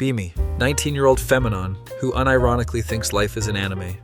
Be me, 19-year-old Femanon, who unironically thinks life is an anime.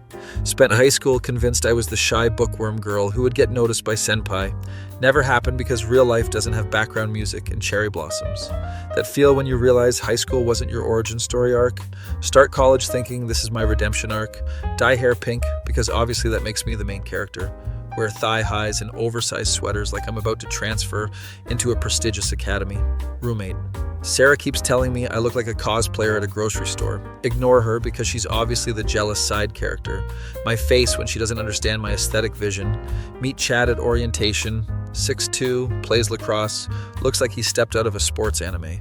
Spent high school convinced I was the shy bookworm girl who would get noticed by senpai. Never happened because real life doesn't have background music and cherry blossoms. That feel when you realize high school wasn't your origin story arc. Start college thinking this is my redemption arc. Dye hair pink because obviously that makes me the main character. Wear thigh highs and oversized sweaters like I'm about to transfer into a prestigious academy. Roommate. Sarah keeps telling me I look like a cosplayer at a grocery store. Ignore her because she's obviously the jealous side character. My face when she doesn't understand my aesthetic vision. Meet Chad at orientation. 6'2", plays lacrosse, looks like he stepped out of a sports anime.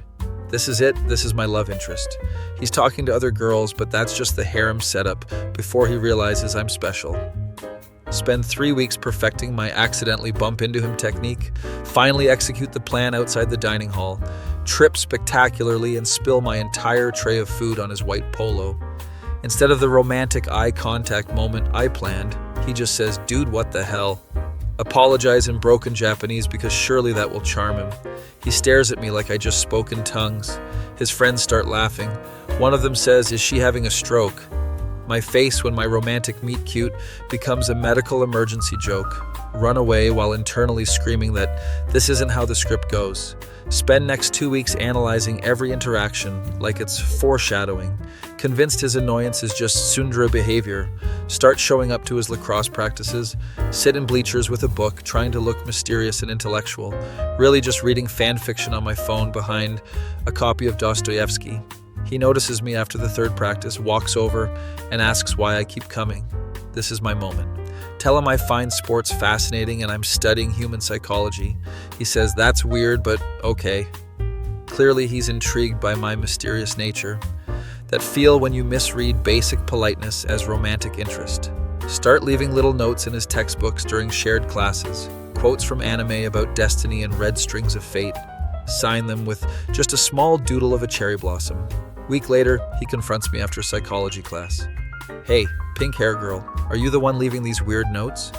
This is it, this is my love interest. He's talking to other girls, but that's just the harem setup before he realizes I'm special. Spend 3 weeks perfecting my accidentally bump into him technique, finally execute the plan outside the dining hall, trip spectacularly and spill my entire tray of food on his white polo. Instead of the romantic eye contact moment I planned, he just says, "Dude, what the hell?" Apologize in broken Japanese because surely that will charm him. He stares at me like I just spoke in tongues. His friends start laughing. One of them says, "Is she having a stroke?" My face when my romantic meet cute becomes a medical emergency joke. Run away while internally screaming that this isn't how the script goes. Spend next 2 weeks analyzing every interaction like it's foreshadowing. Convinced his annoyance is just tsundere behavior. Start showing up to his lacrosse practices. Sit in bleachers with a book, trying to look mysterious and intellectual. Really just reading fan fiction on my phone behind a copy of Dostoevsky. He notices me after the third practice, walks over, and asks why I keep coming. This is my moment. Tell him I find sports fascinating and I'm studying human psychology. He says, "That's weird, but okay." Clearly he's intrigued by my mysterious nature. That feel when you misread basic politeness as romantic interest. Start leaving little notes in his textbooks during shared classes. Quotes from anime about destiny and red strings of fate. Sign them with just a small doodle of a cherry blossom. Week later, he confronts me after psychology class. "Hey, pink hair girl, are you the one leaving these weird notes?"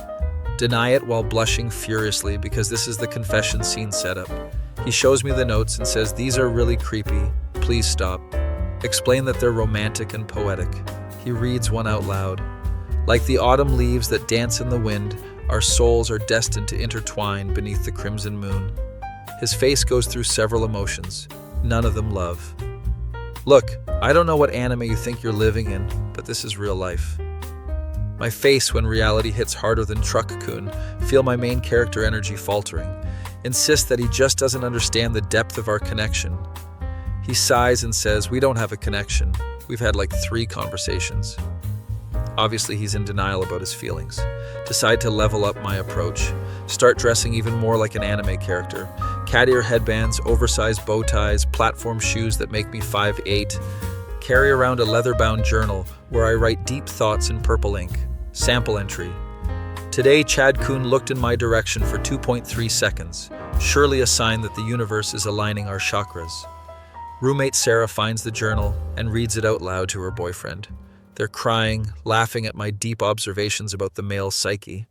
Deny it while blushing furiously because this is the confession scene setup. He shows me the notes and says, "These are really creepy. Please stop." Explain that they're romantic and poetic. He reads one out loud. Like the autumn leaves that dance in the wind, our souls are destined to intertwine beneath the crimson moon. His face goes through several emotions, none of them love. Look, I don't know what anime you think you're living in, but this is real life. My face when reality hits harder than Truck-kun, feel my main character energy faltering. Insist that he just doesn't understand the depth of our connection. He sighs and says, "We don't have a connection. We've had like 3 conversations." Obviously, he's in denial about his feelings. Decide to level up my approach. Start dressing even more like an anime character. Cat ear headbands, oversized bow ties, platform shoes that make me 5'8". Carry around a leather-bound journal where I write deep thoughts in purple ink. Sample entry. Today, Chad-kun looked in my direction for 2.3 seconds. Surely a sign that the universe is aligning our chakras. Roommate Sarah finds the journal and reads it out loud to her boyfriend. They're crying, laughing at my deep observations about the male psyche.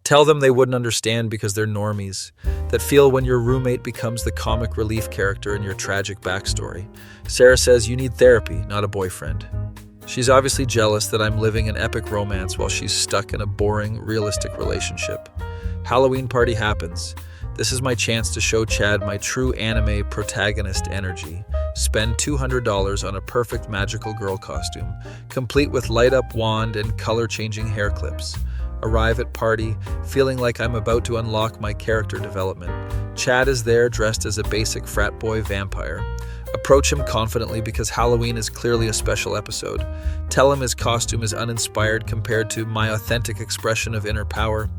Tell them they wouldn't understand because they're normies. That feel when your roommate becomes the comic relief character in your tragic backstory. Sarah says you need therapy, not a boyfriend. She's obviously jealous that I'm living an epic romance while she's stuck in a boring, realistic relationship. Halloween party happens. This is my chance to show Chad my true anime protagonist energy. Spend $200 on a perfect magical girl costume, complete with light-up wand and color-changing hair clips. Arrive at party, feeling like I'm about to unlock my character development. Chad is there dressed as a basic frat boy vampire. Approach him confidently because Halloween is clearly a special episode. Tell him his costume is uninspired compared to my authentic expression of inner power.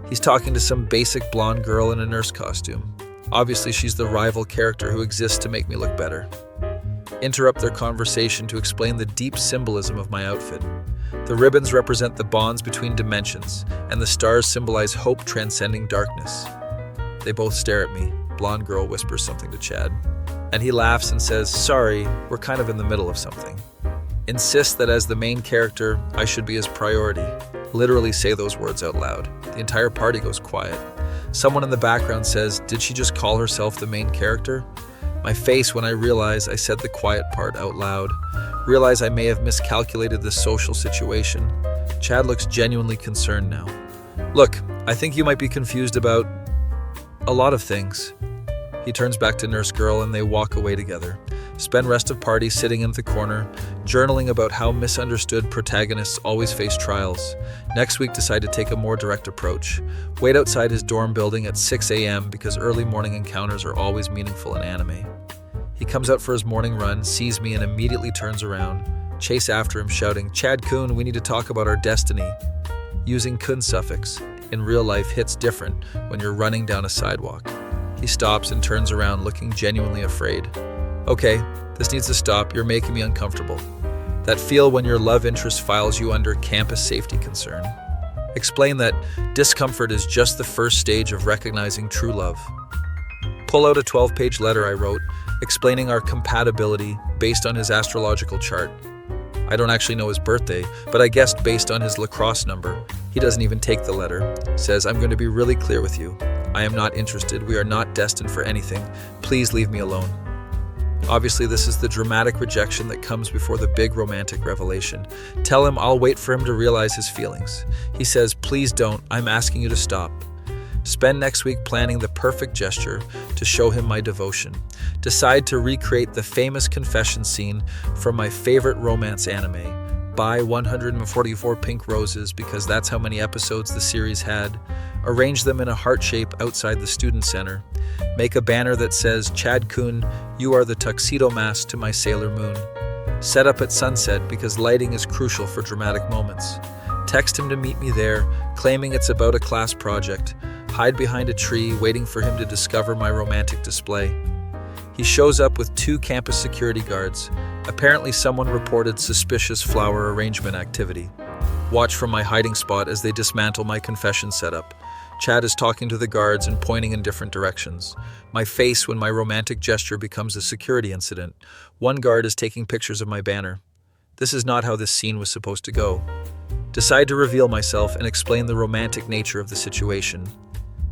He's talking to some basic blonde girl in a nurse costume. Obviously, she's the rival character who exists to make me look better. Interrupt their conversation to explain the deep symbolism of my outfit. The ribbons represent the bonds between dimensions, and the stars symbolize hope transcending darkness. They both stare at me. Blonde girl whispers something to Chad, and he laughs and says, "Sorry, we're kind of in the middle of something." Insist that as the main character, I should be his priority. Literally say those words out loud. The entire party goes quiet. Someone in the background says, "Did she just call herself the main character?" My face when I realize I said the quiet part out loud. Realize I may have miscalculated the social situation. Chad looks genuinely concerned now. Look, I think you might be confused about a lot of things. He turns back to Nurse Girl and they walk away together. Spend rest of party sitting in the corner, journaling about how misunderstood protagonists always face trials. Next week decide to take a more direct approach. Wait outside his dorm building at 6 a.m. because early morning encounters are always meaningful in anime. He comes out for his morning run, sees me and immediately turns around. Chase after him shouting, "Chad-kun, we need to talk about our destiny." Using kun suffix in real life hits different when you're running down a sidewalk. He stops and turns around looking genuinely afraid. "Okay, this needs to stop. You're making me uncomfortable." That feel when your love interest files you under campus safety concern. Explain that discomfort is just the first stage of recognizing true love. Pull out a 12-page letter I wrote, explaining our compatibility based on his astrological chart. I don't actually know his birthday, but I guessed based on his lacrosse number. He doesn't even take the letter. Says, "I'm going to be really clear with you. I am not interested. We are not destined for anything. Please leave me alone." Obviously, this is the dramatic rejection that comes before the big romantic revelation. Tell him I'll wait for him to realize his feelings. He says, "Please don't. I'm asking you to stop." Spend next week planning the perfect gesture to show him my devotion. Decide to recreate the famous confession scene from my favorite romance anime. Buy 144 pink roses because that's how many episodes the series had. Arrange them in a heart shape outside the student center. Make a banner that says, "Chad-kun, you are the tuxedo mask to my Sailor Moon." Set up at sunset because lighting is crucial for dramatic moments. Text him to meet me there, claiming it's about a class project. Hide behind a tree, waiting for him to discover my romantic display. He shows up with 2 campus security guards. Apparently someone reported suspicious flower arrangement activity. Watch from my hiding spot as they dismantle my confession setup. Chad is talking to the guards and pointing in different directions. My face when my romantic gesture becomes a security incident. One guard is taking pictures of my banner. This is not how this scene was supposed to go. Decide to reveal myself and explain the romantic nature of the situation.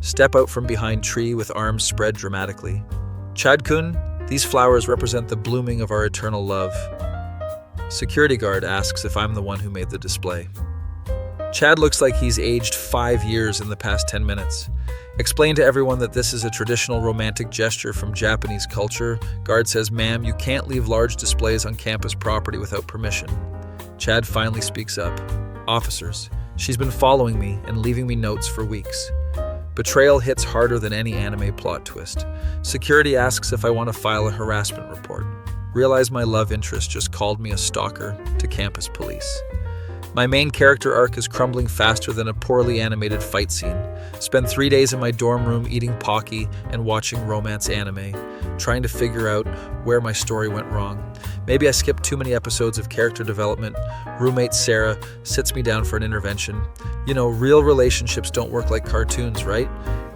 Step out from behind tree with arms spread dramatically. "Chad-kun, these flowers represent the blooming of our eternal love." Security guard asks if I'm the one who made the display. Chad looks like he's aged 5 years in the past 10 minutes. Explain to everyone that this is a traditional romantic gesture from Japanese culture. Guard says, "Ma'am, you can't leave large displays on campus property without permission." Chad finally speaks up. "Officers, she's been following me and leaving me notes for weeks." Betrayal hits harder than any anime plot twist. Security asks if I want to file a harassment report. Realize my love interest just called me a stalker to campus police. My main character arc is crumbling faster than a poorly animated fight scene. Spend 3 days in my dorm room eating Pocky and watching romance anime, trying to figure out where my story went wrong. Maybe I skipped too many episodes of character development. Roommate Sarah sits me down for an intervention. You know, real relationships don't work like cartoons, right?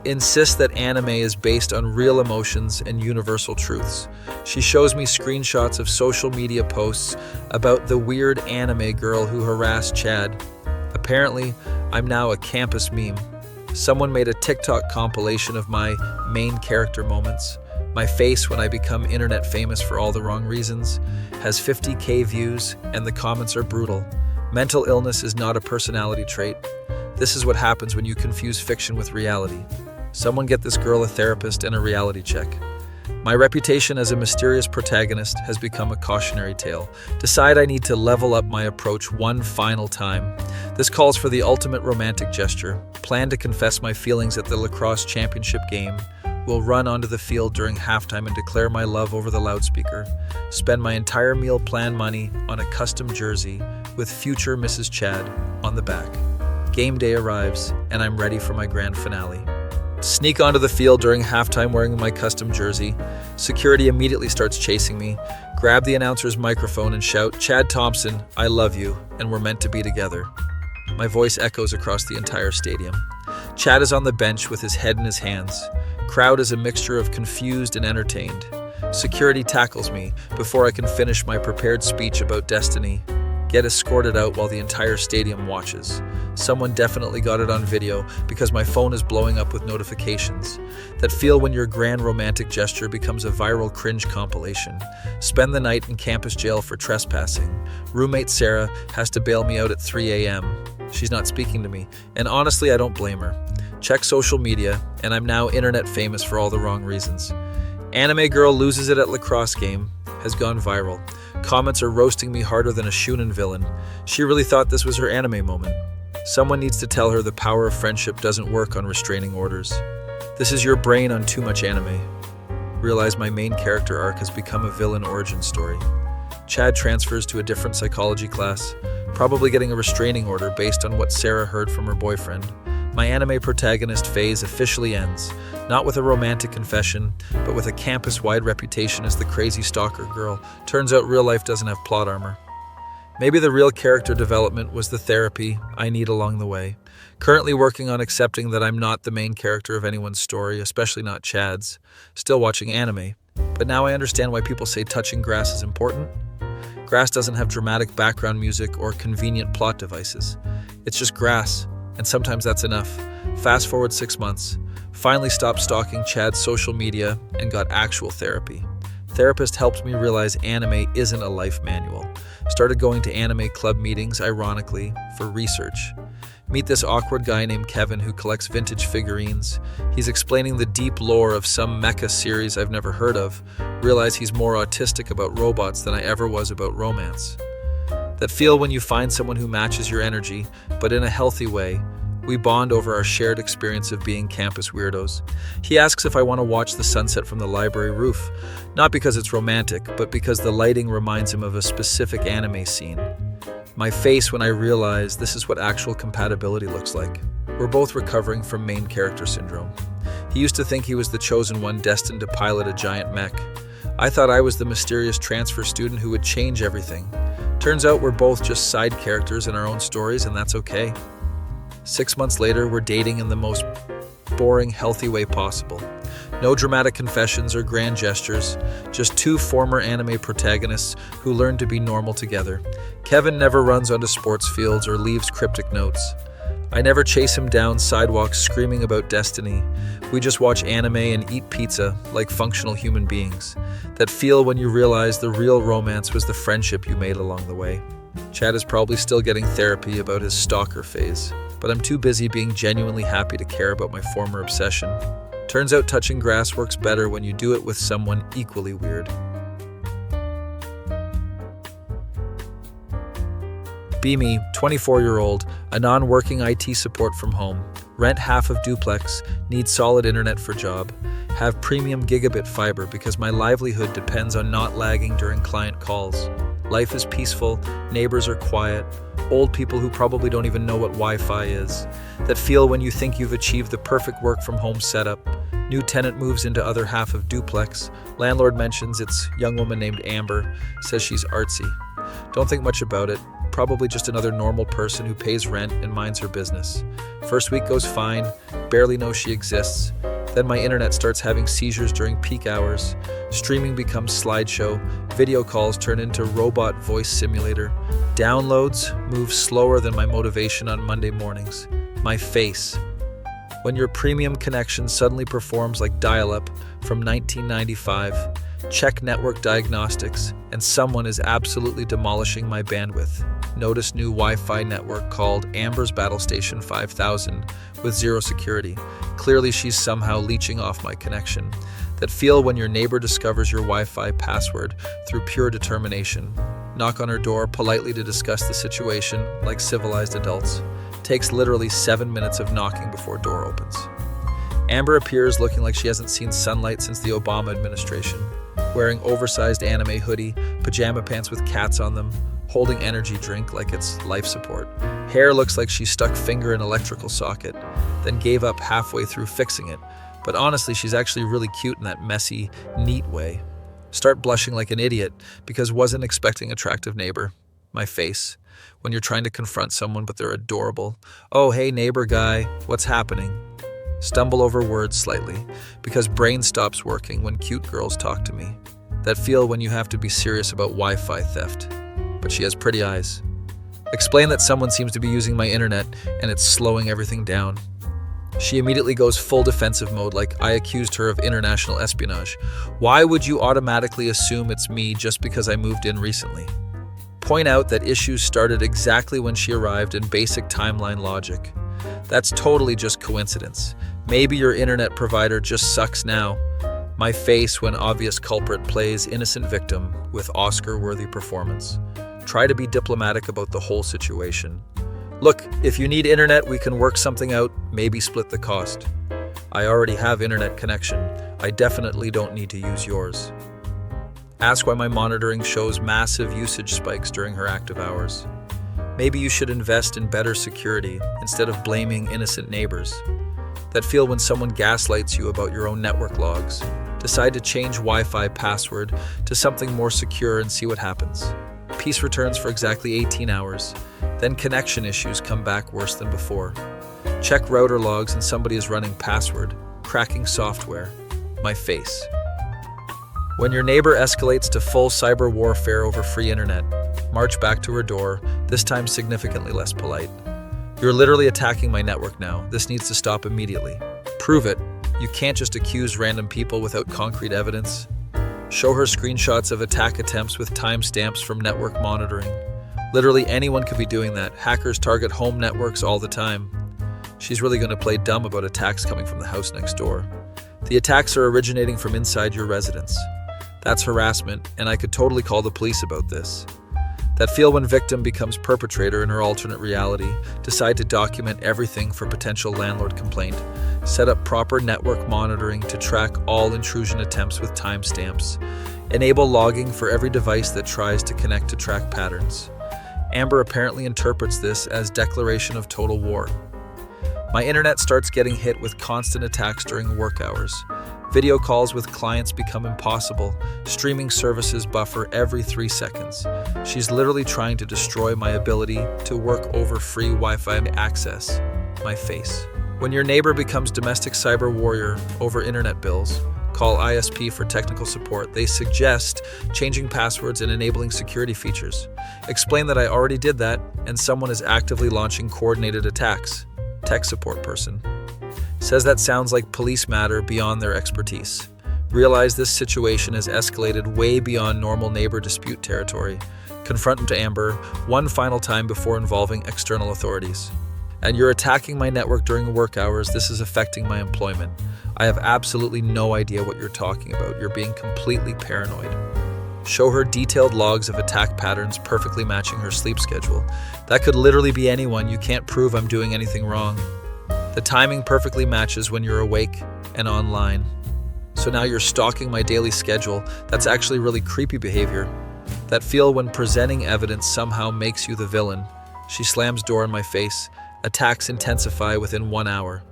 Insist that anime is based on real emotions and universal truths. She shows me screenshots of social media posts about the weird anime girl who harassed Chad. Apparently, I'm now a campus meme. Someone made a TikTok compilation of my main character moments. My face when I become internet famous for all the wrong reasons has 50K views and the comments are brutal. Mental illness is not a personality trait. This is what happens when you confuse fiction with reality. Someone get this girl a therapist and a reality check. My reputation as a mysterious protagonist has become a cautionary tale. Decide I need to level up my approach one final time. This calls for the ultimate romantic gesture. Plan to confess my feelings at the lacrosse championship game. Will run onto the field during halftime and declare my love over the loudspeaker. Spend my entire meal plan money on a custom jersey with future Mrs. Chad on the back. Game day arrives, and I'm ready for my grand finale. Sneak onto the field during halftime wearing my custom jersey. Security immediately starts chasing me. Grab the announcer's microphone and shout, "Chad Thompson, I love you, and we're meant to be together." My voice echoes across the entire stadium. Chad is on the bench with his head in his hands. Crowd is a mixture of confused and entertained. Security tackles me before I can finish my prepared speech about destiny. get escorted out while the entire stadium watches. Someone definitely got it on video because my phone is blowing up with notifications. That feel when your grand romantic gesture becomes a viral cringe compilation. Spend the night in campus jail for trespassing. Roommate Sarah has to bail me out at 3 a.m. She's not speaking to me, and honestly, I don't blame her. Check social media, and I'm now internet famous for all the wrong reasons. Anime girl loses it at lacrosse game has gone viral. Comments are roasting me harder than a Shunin villain. She really thought this was her anime moment. Someone needs to tell her the power of friendship doesn't work on restraining orders. This is your brain on too much anime. Realize my main character arc has become a villain origin story. Chad transfers to a different psychology class, probably getting a restraining order based on what Sarah heard from her boyfriend. My anime protagonist phase officially ends, not with a romantic confession, but with a campus-wide reputation as the crazy stalker girl. Turns out real life doesn't have plot armor. Maybe the real character development was the therapy I need along the way. Currently working on accepting that I'm not the main character of anyone's story, especially not Chad's. Still watching anime. But now I understand why people say touching grass is important. Grass doesn't have dramatic background music or convenient plot devices. It's just grass, and sometimes that's enough. Fast forward 6 months. Finally stopped stalking Chad's social media and got actual therapy. Therapist helped me realize anime isn't a life manual. Started going to anime club meetings, ironically, for research. Meet this awkward guy named Kevin who collects vintage figurines. He's explaining the deep lore of some mecha series I've never heard of. Realize he's more autistic about robots than I ever was about romance. That feel when you find someone who matches your energy, but in a healthy way. We bond over our shared experience of being campus weirdos. He asks if I want to watch the sunset from the library roof, not because it's romantic, but because the lighting reminds him of a specific anime scene. My face when I realize this is what actual compatibility looks like. We're both recovering from main character syndrome. He used to think he was the chosen one destined to pilot a giant mech. I thought I was the mysterious transfer student who would change everything. Turns out we're both just side characters in our own stories, and that's okay. 6 months later, we're dating in the most boring, healthy way possible. No dramatic confessions or grand gestures, just two former anime protagonists who learn to be normal together. Kevin never runs onto sports fields or leaves cryptic notes. I never chase him down sidewalks screaming about destiny. We just watch anime and eat pizza like functional human beings. That feel when you realize the real romance was the friendship you made along the way. Chad is probably still getting therapy about his stalker phase, but I'm too busy being genuinely happy to care about my former obsession. Turns out touching grass works better when you do it with someone equally weird. Be me, 24-year-old, a non-working IT support from home, rent half of duplex, need solid internet for job, have premium gigabit fiber because my livelihood depends on not lagging during client calls. Life is peaceful, neighbors are quiet, old people who probably don't even know what Wi-Fi is. That feel when you think you've achieved the perfect work from home setup. New tenant moves into other half of duplex. Landlord mentions it's young woman named Amber, says she's artsy. Don't think much about it. Probably just another normal person who pays rent and minds her business. First week goes fine, barely know she exists. Then my internet starts having seizures during peak hours. Streaming becomes slideshow. Video calls turn into robot voice simulator. Downloads move slower than my motivation on Monday mornings. My face. When your premium connection suddenly performs like dial-up from 1995, check network diagnostics, and someone is absolutely demolishing my bandwidth. Notice new Wi-Fi network called Amber's Battle Station 5000 with zero security. Clearly she's somehow leeching off my connection. That feel when your neighbor discovers your Wi-Fi password through pure determination. Knock on her door politely to discuss the situation like civilized adults. Takes literally 7 minutes of knocking before door opens. Amber appears looking like she hasn't seen sunlight since the Obama administration. Wearing oversized anime hoodie, pajama pants with cats on them, holding energy drink like it's life support. Hair looks like she stuck finger in electrical socket, then gave up halfway through fixing it. But honestly, she's actually really cute in that messy, neat way. Start blushing like an idiot because wasn't expecting attractive neighbor. My face. When you're trying to confront someone but they're adorable. Oh, hey neighbor guy, what's happening? Stumble over words slightly because brain stops working when cute girls talk to me. That feel when you have to be serious about Wi-Fi theft. But she has pretty eyes. Explain that someone seems to be using my internet and it's slowing everything down. She immediately goes full defensive mode, like I accused her of international espionage. Why would you automatically assume it's me just because I moved in recently? Point out that issues started exactly when she arrived in basic timeline logic. That's totally just coincidence. Maybe your internet provider just sucks now. My face when obvious culprit plays innocent victim with Oscar-worthy performance. Try to be diplomatic about the whole situation. Look, if you need internet, we can work something out, maybe split the cost. I already have internet connection. I definitely don't need to use yours. Ask why my monitoring shows massive usage spikes during her active hours. Maybe you should invest in better security instead of blaming innocent neighbors. That feel when someone gaslights you about your own network logs. Decide to change Wi-Fi password to something more secure and see what happens. Peace returns for exactly 18 hours. Then connection issues come back worse than before. Check router logs and somebody is running password, cracking software. My face. When your neighbor escalates to full cyber warfare over free internet, march back to her door, this time significantly less polite. You're literally attacking my network now. This needs to stop immediately. Prove it. You can't just accuse random people without concrete evidence. Show her screenshots of attack attempts with timestamps from network monitoring. Literally anyone could be doing that. Hackers target home networks all the time. She's really going to play dumb about attacks coming from the house next door. The attacks are originating from inside your residence. That's harassment, and I could totally call the police about this. That feel when victim becomes perpetrator in her alternate reality. Decide to document everything for potential landlord complaint. Set up proper network monitoring to track all intrusion attempts with timestamps. Enable logging for every device that tries to connect to track patterns. Amber apparently interprets this as declaration of total war. My internet starts getting hit with constant attacks during work hours. Video calls with clients become impossible. Streaming services buffer every 3 seconds. She's literally trying to destroy my ability to work over free Wi-Fi access. My face. When your neighbor becomes domestic cyber warrior over internet bills, call ISP for technical support. They suggest changing passwords and enabling security features. Explain that I already did that and someone is actively launching coordinated attacks. Tech support person. Says that sounds like police matter beyond their expertise. Realize this situation has escalated way beyond normal neighbor dispute territory. Confront to Amber one final time before involving external authorities. And you're attacking my network during work hours. This is affecting my employment. I have absolutely no idea what you're talking about. You're being completely paranoid. Show her detailed logs of attack patterns perfectly matching her sleep schedule. That could literally be anyone. You can't prove I'm doing anything wrong. The timing perfectly matches when you're awake and online. So now you're stalking my daily schedule. That's actually really creepy behavior. That feel when presenting evidence somehow makes you the villain. She slams door in my face. Attacks intensify within 1 hour.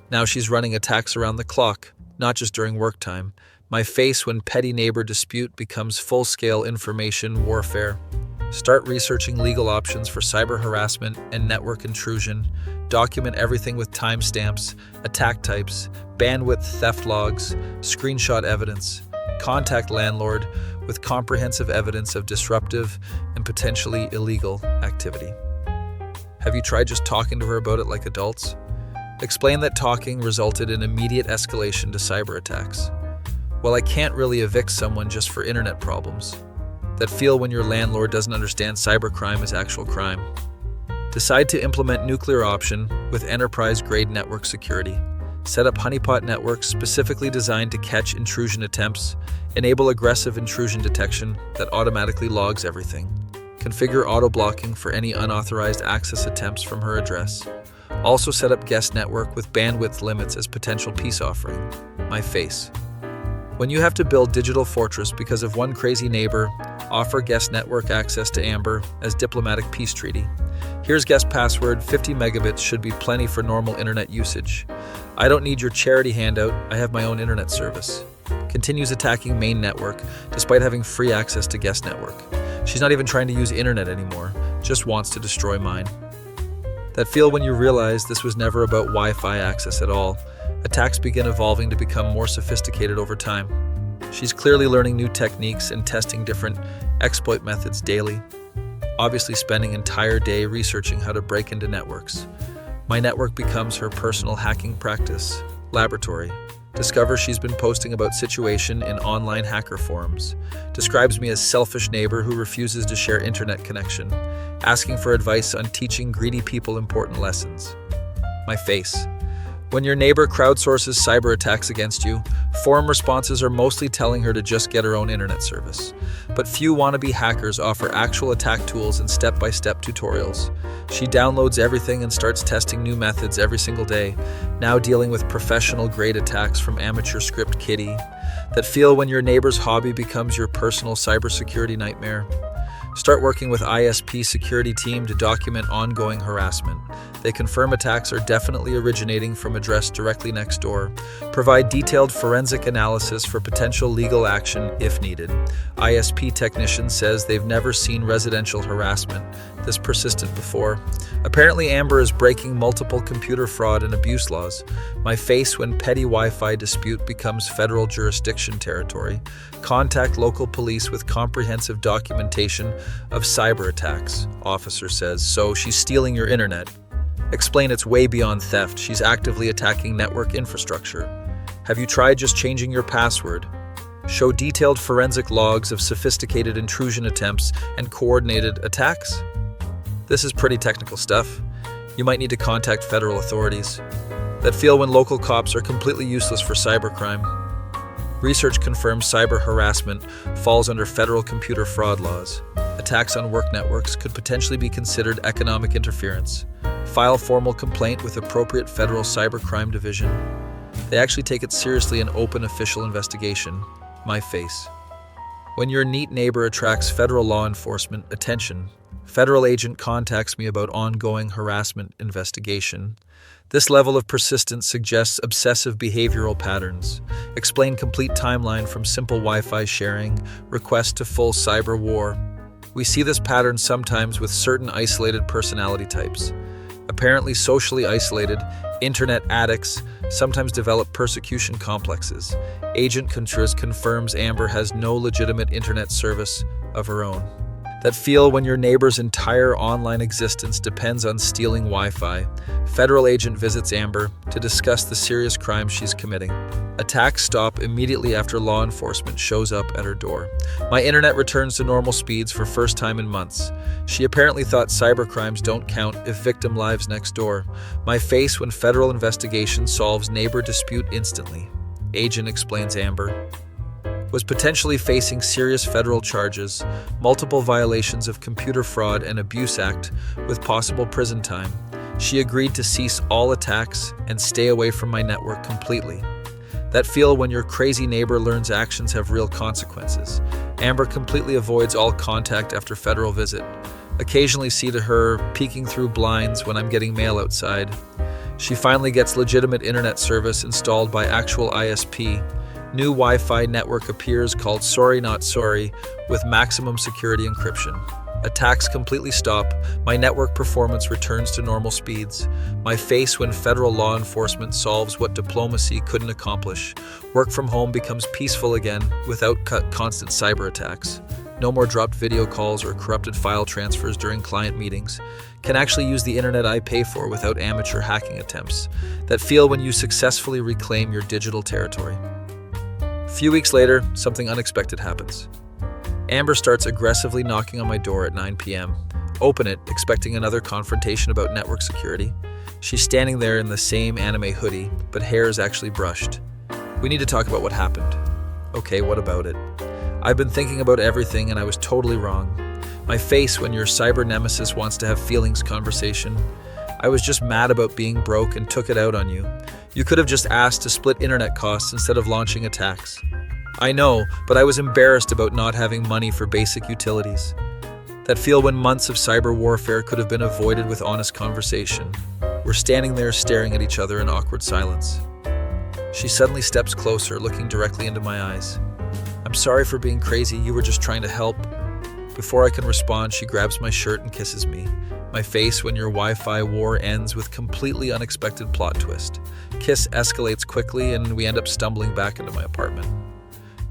Now she's running attacks around the clock, not just during work time. My face when petty neighbor dispute becomes full-scale information warfare. Start researching legal options for cyber harassment and network intrusion. Document everything with timestamps, attack types, bandwidth theft logs, screenshot evidence. Contact landlord with comprehensive evidence of disruptive and potentially illegal activity. Have you tried just talking to her about it like adults? Explain that talking resulted in immediate escalation to cyber attacks. Well, I can't really evict someone just for internet problems. That feel when your landlord doesn't understand cybercrime is actual crime. Decide to implement nuclear option with enterprise-grade network security. Set up honeypot networks specifically designed to catch intrusion attempts. Enable aggressive intrusion detection that automatically logs everything. Configure auto-blocking for any unauthorized access attempts from her address. Also set up guest network with bandwidth limits as potential peace offering. My face. When you have to build digital fortress because of one crazy neighbor, offer guest network access to Amber as diplomatic peace treaty. Here's guest password, 50 megabits should be plenty for normal internet usage. I don't need your charity handout, I have my own internet service. Continues attacking main network despite having free access to guest network. She's not even trying to use internet anymore, just wants to destroy mine. That feel when you realize this was never about Wi-Fi access at all. Attacks begin evolving to become more sophisticated over time. She's clearly learning new techniques and testing different exploit methods daily. obviously spending an entire day researching how to break into networks. My network becomes her personal hacking practice laboratory. Discovers she's been posting about situation in online hacker forums. Describes me as selfish neighbor who refuses to share internet connection. Asking for advice on teaching greedy people important lessons. My face. When your neighbor crowdsources cyber attacks against you, forum responses are mostly telling her to just get her own internet service. But few wannabe hackers offer actual attack tools and step-by-step tutorials. She downloads everything and starts testing new methods every single day, now dealing with professional-grade attacks from amateur script kiddie. That feel when your neighbor's hobby becomes your personal cybersecurity nightmare. Start working with ISP security team to document ongoing harassment. They confirm attacks are definitely originating from address directly next door. Provide detailed forensic analysis for potential legal action if needed. ISP technician says they've never seen residential harassment this persistent before. Apparently Amber is breaking multiple computer fraud and abuse laws. My face when petty Wi-Fi dispute becomes federal jurisdiction territory. Contact local police with comprehensive documentation of cyber attacks, officer says. So she's stealing your internet. Explain it's way beyond theft. She's actively attacking network infrastructure. Have you tried just changing your password? Show detailed forensic logs of sophisticated intrusion attempts and coordinated attacks? This is pretty technical stuff. You might need to contact federal authorities. That feel when local cops are completely useless for cybercrime. Research confirms cyber harassment falls under federal computer fraud laws. Attacks on work networks could potentially be considered economic interference. File formal complaint with appropriate federal cybercrime division. They actually take it seriously in open official investigation. My face. When your neat neighbor attracts federal law enforcement attention, federal agent contacts me about ongoing harassment investigation. This level of persistence suggests obsessive behavioral patterns. Explain complete timeline from simple Wi-Fi sharing, request to full cyber war. We see this pattern sometimes with certain isolated personality types. Apparently socially isolated, internet addicts sometimes develop persecution complexes. Agent Contreras confirms Amber has no legitimate internet service of her own. That feel when your neighbor's entire online existence depends on stealing Wi-Fi. Federal agent visits Amber to discuss the serious crime she's committing. Attacks stop immediately after law enforcement shows up at her door. My internet returns to normal speeds for first time in months. She apparently thought cybercrimes don't count if victim lives next door. My face when federal investigation solves neighbor dispute instantly. Agent explains Amber was potentially facing serious federal charges, multiple violations of Computer Fraud and Abuse Act with possible prison time. She agreed to cease all attacks and stay away from my network completely. That feel when your crazy neighbor learns actions have real consequences. Amber completely avoids all contact after federal visit. Occasionally see to her peeking through blinds when I'm getting mail outside. She finally gets legitimate internet service installed by actual ISP. New Wi-Fi network appears called Sorry Not Sorry with maximum security encryption. Attacks completely stop. My network performance returns to normal speeds. My face when federal law enforcement solves what diplomacy couldn't accomplish. Work from home becomes peaceful again without constant cyber attacks. No more dropped video calls or corrupted file transfers during client meetings. Can actually use the internet I pay for without amateur hacking attempts. That feel when you successfully reclaim your digital territory. A few weeks later, something unexpected happens. Amber starts aggressively knocking on my door at 9 p.m. Open it, expecting another confrontation about network security. She's standing there in the same anime hoodie, but hair is actually brushed. We need to talk about what happened. Okay, what about it? I've been thinking about everything and I was totally wrong. My face when your cyber nemesis wants to have feelings conversation. I was just mad about being broke and took it out on you. You could have just asked to split internet costs instead of launching attacks. I know, but I was embarrassed about not having money for basic utilities. That feel when months of cyber warfare could have been avoided with honest conversation. We're standing there staring at each other in awkward silence. She suddenly steps closer, looking directly into my eyes. I'm sorry for being crazy, you were just trying to help. Before I can respond, she grabs my shirt and kisses me. My face when your Wi-Fi war ends with completely unexpected plot twist. Kiss escalates quickly and we end up stumbling back into my apartment.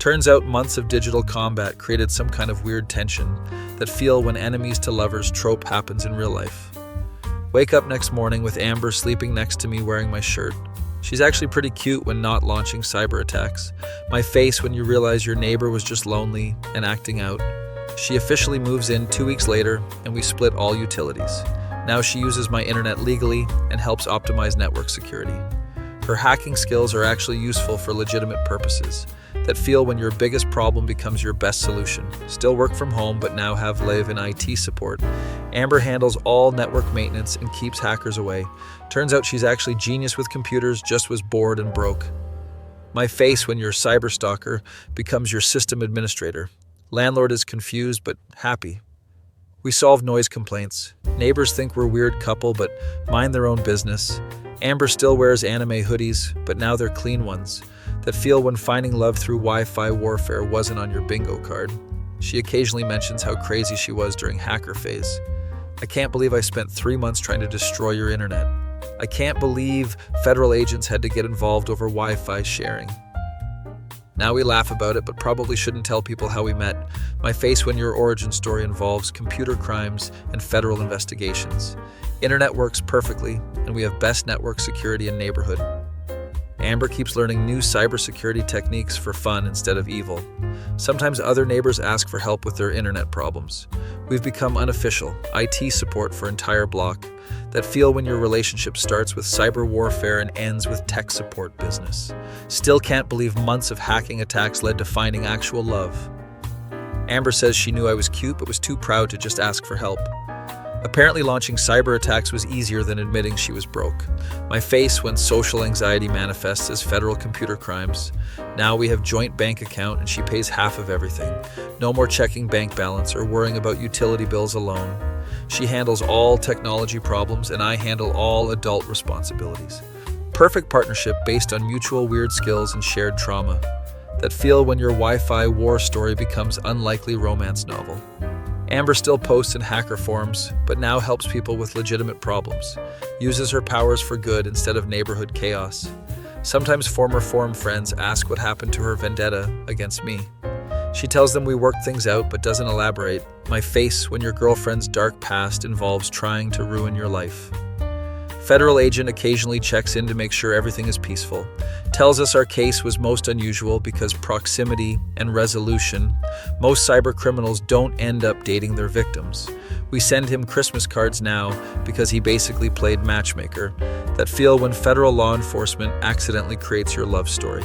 Turns out months of digital combat created some kind of weird tension that feel when enemies to lovers trope happens in real life. Wake up next morning with Amber sleeping next to me wearing my shirt. She's actually pretty cute when not launching cyber attacks. My face when you realize your neighbor was just lonely and acting out. She officially moves in 2 weeks later and we split all utilities. Now she uses my internet legally and helps optimize network security. Her hacking skills are actually useful for legitimate purposes that feel when your biggest problem becomes your best solution. Still work from home, but now have live in IT support. Amber handles all network maintenance and keeps hackers away. Turns out she's actually genius with computers, just was bored and broke. My face when your cyber stalker becomes your system administrator. Landlord is confused but happy. We solve noise complaints. Neighbors think we're a weird couple but mind their own business. Amber still wears anime hoodies, but now they're clean ones that feel when finding love through Wi-Fi warfare wasn't on your bingo card. She occasionally mentions how crazy she was during hacker phase. I can't believe I spent 3 months trying to destroy your internet. I can't believe federal agents had to get involved over Wi-Fi sharing. Now we laugh about it, but probably shouldn't tell people how we met. My face when your origin story involves computer crimes and federal investigations. Internet works perfectly, and we have best network security in neighborhood. Amber keeps learning new cybersecurity techniques for fun instead of evil. Sometimes other neighbors ask for help with their internet problems. We've become unofficial IT support for entire block that feel when your relationship starts with cyber warfare and ends with tech support business. Still can't believe months of hacking attacks led to finding actual love. Amber says she knew I was cute but was too proud to just ask for help. Apparently launching cyber attacks was easier than admitting she was broke. My face when social anxiety manifests as federal computer crimes. Now we have joint bank account and she pays half of everything. No more checking bank balance or worrying about utility bills alone. She handles all technology problems and I handle all adult responsibilities. Perfect partnership based on mutual weird skills and shared trauma that feel when your Wi-Fi war story becomes unlikely romance novel. Amber still posts in hacker forums, but now helps people with legitimate problems. Uses her powers for good instead of neighborhood chaos. Sometimes former forum friends ask what happened to her vendetta against me. She tells them we worked things out but doesn't elaborate. My face when your girlfriend's dark past involves trying to ruin your life. Federal agent occasionally checks in to make sure everything is peaceful. Tells us our case was most unusual because proximity and resolution. Most cyber criminals don't end up dating their victims. We send him Christmas cards now because he basically played matchmaker that feel when federal law enforcement accidentally creates your love story.